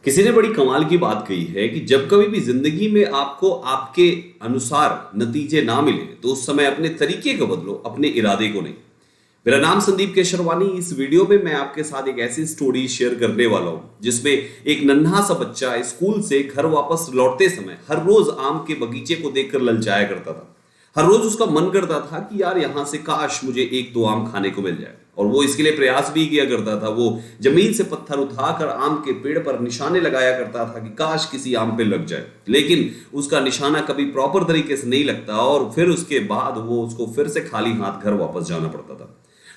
किसी ने बड़ी कमाल की बात कही है कि जब कभी भी जिंदगी में आपको आपके अनुसार नतीजे ना मिले तो उस समय अपने तरीके को बदलो, अपने इरादे को नहीं। मेरा नाम संदीप केशरवानी। इस वीडियो में मैं आपके साथ एक ऐसी स्टोरी शेयर करने वाला हूं जिसमें एक नन्हा सा बच्चा स्कूल से घर वापस लौटते समय हर रोज आम के बगीचे को देखकर ललचाया करता था। हर रोज उसका मन करता था कि यार यहां से काश मुझे एक दो आम खाने को मिल जाए, और वो इसके लिए प्रयास भी किया करता था। वो जमीन से पत्थर उठाकर आम के पेड़ पर निशाने लगाया करता था कि काश किसी आम पे लग जाए, लेकिन उसका निशाना कभी प्रॉपर तरीके से नहीं लगता और फिर उसके बाद वो उसको फिर से खाली हाथ घर वापस जाना पड़ता था।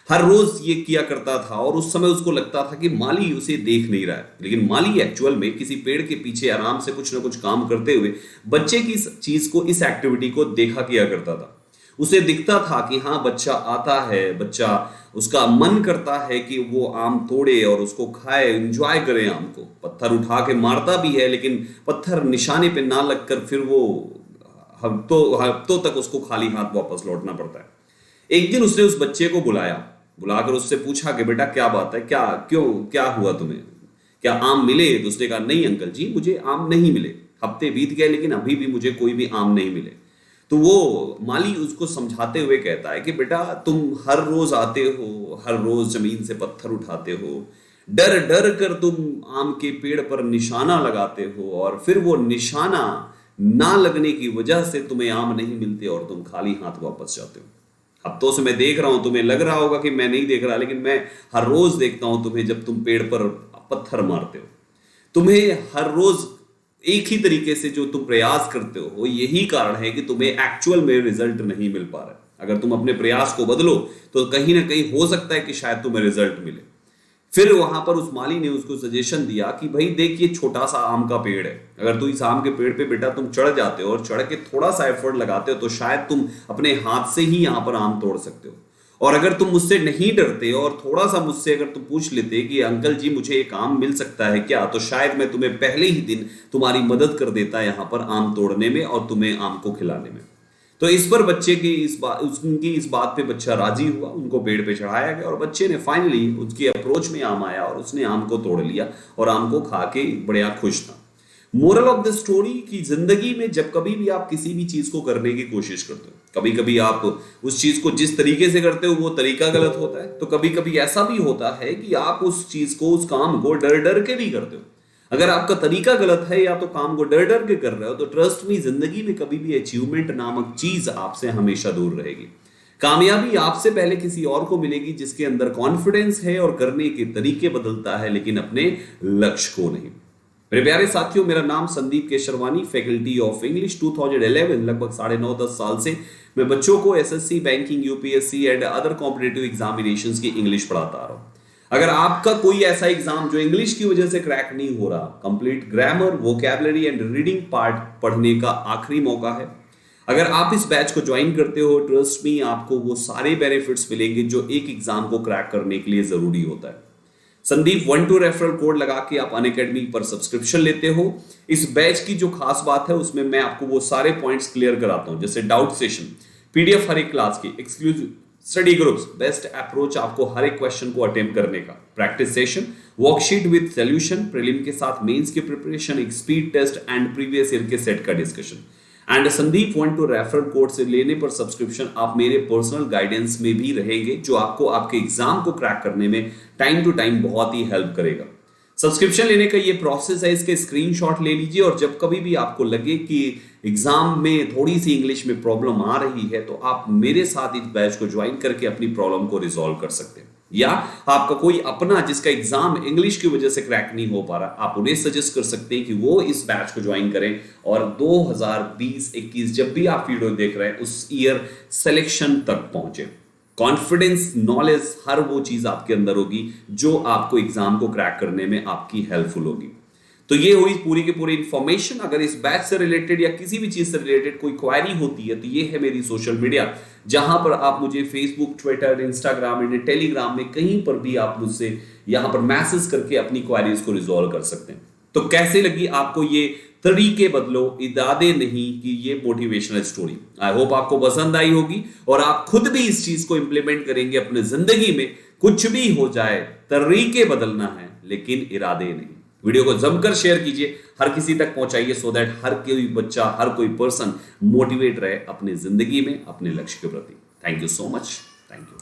हर रोज ये किया करता था और उस समय उसको लगता था कि माली उसे देख नहीं रहा है, लेकिन माली एक्चुअल में किसी पेड़ के पीछे आराम से कुछ ना कुछ काम करते हुए बच्चे की इस चीज को, इस एक्टिविटी को देखा किया करता था। उसे दिखता था कि हाँ बच्चा आता है, बच्चा उसका मन करता है कि वो आम तोड़े और उसको खाए, एंजॉय करे आम को। पत्थर उठा के मारता भी है, लेकिन पत्थर निशाने पे ना लगकर फिर वो हफ्तों तक उसको खाली हाथ वापस लौटना पड़ता है। एक दिन उसने उस बच्चे को बुलाकर उससे पूछा कि बेटा क्या बात है, क्या हुआ तुम्हें, क्या आम मिले? तो उसने कहा नहीं अंकल जी, मुझे आम नहीं मिले। हफ्ते बीत गए लेकिन अभी भी मुझे कोई भी आम नहीं मिले। तो वो माली उसको समझाते हुए कहता है कि बेटा तुम हर रोज आते हो, हर रोज जमीन से पत्थर उठाते हो, डर डर कर तुम आम के पेड़ पर निशाना लगाते हो और फिर वो निशाना ना लगने की वजह से तुम्हें आम नहीं मिलते और तुम खाली हाथ वापस जाते हो। हफ्तों से मैं देख रहा हूं, तुम्हें लग रहा होगा कि मैं नहीं देख रहा, लेकिन मैं हर रोज देखता हूं तुम्हें जब तुम पेड़ पर पत्थर मारते हो। तुम्हें हर रोज एक ही तरीके से जो तुम प्रयास करते हो, यही कारण है कि तुम्हें एक्चुअल में रिजल्ट नहीं मिल पा रहा है। अगर तुम अपने प्रयास को बदलो तो कहीं ना कहीं हो सकता है कि शायद तुम्हें रिजल्ट मिले। फिर वहां पर उस माली ने उसको सजेशन दिया कि भाई देख, ये छोटा सा आम का पेड़ है, अगर तू इस आम के पेड़ पे बेटा तुम चढ़ जाते हो और चढ़ के थोड़ा सा एफर्ट लगाते हो तो शायद तुम अपने हाथ से ही यहां पर आम तोड़ सकते हो। और अगर तुम मुझसे नहीं डरते और थोड़ा सा मुझसे अगर तुम पूछ लेते कि अंकल जी मुझे एक आम मिल सकता है क्या, तो शायद मैं तुम्हें पहले ही दिन तुम्हारी मदद कर देता यहां पर आम तोड़ने में और तुम्हें आम को खिलाने में। तो इस पर बच्चे की उनकी इस बात पे बच्चा राजी हुआ, उनको पेड़ पे चढ़ाया गया और बच्चे ने फाइनली उसकी अप्रोच में आम आया और उसने आम को तोड़ लिया और आम को खा के बड़ा खुश था। मोरल ऑफ द स्टोरी की जिंदगी में जब कभी भी आप किसी भी चीज को करने की कोशिश करते हो, कभी कभी आप उस चीज को जिस तरीके से करते हो वो तरीका गलत होता है, तो कभी कभी ऐसा भी होता है कि आप उस चीज को, उस काम को डर डर के भी करते हो। अगर आपका तरीका गलत है या तो काम को डर डर के कर रहे हो, तो ट्रस्ट मी जिंदगी में कभी भी अचीवमेंट नामक चीज आपसे हमेशा दूर रहेगी। कामयाबी आपसे पहले किसी और को मिलेगी जिसके अंदर कॉन्फिडेंस है और करने के तरीके बदलता है, लेकिन अपने लक्ष्य को नहीं। मेरे प्यारे साथियों, मेरा नाम Sandeep Kesharwani, faculty of English 2011, लगभग 9.5-10 साल से मैं बच्चों को SSC, banking, UPSC and other competitive examinations की इंग्लिश पढ़ाता आ रहा हूं। अगर आपका कोई ऐसा एग्जाम जो इंग्लिश की वजह से क्रैक नहीं हो रहा, complete grammar, vocabulary and reading part पढ़ने का आखिरी मौका है। अगर आप इस बैच को ज्वाइन करते हो, ट्रस्ट मी आपको वो सारे बेनिफिट्स मिलेंगे जो एक एग्जाम को क्रैक करने के लिए जरूरी होता है। संदीप 12 रेफरल कोड लगा के आप अनअकैडमी पर सब्सक्रिप्शन लेते हो। इस बैच की जो खास बात है उसमें मैं आपको वो सारे पॉइंट्स क्लियर कराता हूं, जैसे डाउट सेशन, पीडीएफ हर एक क्लास की, exclusive study groups, best approach आपको हर एक क्वेश्चन को अटेम्प्ट करने का, practice session, worksheet with solution, prelim के साथ मेंस की प्रिपरेशन, एक speed test and previous year के सेट का discussion. And Sandeep 12 referral code से लेने पर सब्सक्रिप्शन आप मेरे पर्सनल गाइडेंस में भी रहेंगे, जो आपको आपके एग्जाम को क्रैक करने में टाइम टू टाइम बहुत ही हेल्प करेगा। सब्सक्रिप्शन लेने का ये प्रोसेस है, इसके स्क्रीनशॉट ले लीजिए और जब कभी भी आपको लगे कि एग्जाम में थोड़ी सी इंग्लिश में प्रॉब्लम आ रही है तो आप मेरे साथ इस बैच को ज्वाइन करके अपनी प्रॉब्लम को रिजॉल्व कर सकते हैं। या आपका कोई अपना जिसका एग्जाम इंग्लिश की वजह से क्रैक नहीं हो पा रहा, आप उन्हें सजेस्ट कर सकते हैं कि वो इस बैच को ज्वाइन करें और 2020-21 जब भी आप वीडियो देख रहे हैं उस ईयर सिलेक्शन तक पहुंचे। कॉन्फिडेंस, नॉलेज, हर वो चीज आपके अंदर होगी जो आपको एग्जाम को क्रैक करने में आपकी हेल्पफुल होगी। तो ये हुई पूरी की पूरी इंफॉर्मेशन। अगर इस बैच से रिलेटेड या किसी भी चीज से रिलेटेड कोई क्वेरी होती है तो ये है मेरी सोशल मीडिया, जहां पर आप मुझे Facebook, Twitter, Instagram and Telegram में कहीं पर भी आप मुझसे यहां पर मैसेज करके अपनी क्वेरीज को रिजॉल्व कर सकते हैं। तो कैसे लगी आपको ये तरीके बदलो, इरादे नहीं, कि ये मोटिवेशनल स्टोरी? आई होप आपको पसंद आई होगी और आप खुद भी इस चीज को इंप्लीमेंट करेंगे अपने जिंदगी में। कुछ भी हो जाए, तरीके बदलना है लेकिन इरादे नहीं। वीडियो को जमकर शेयर कीजिए, हर किसी तक पहुंचाइए, सो दैट हर कोई बच्चा, हर कोई पर्सन मोटिवेट रहे अपनी जिंदगी में अपने लक्ष्य के प्रति। Thank you so much. Thank you.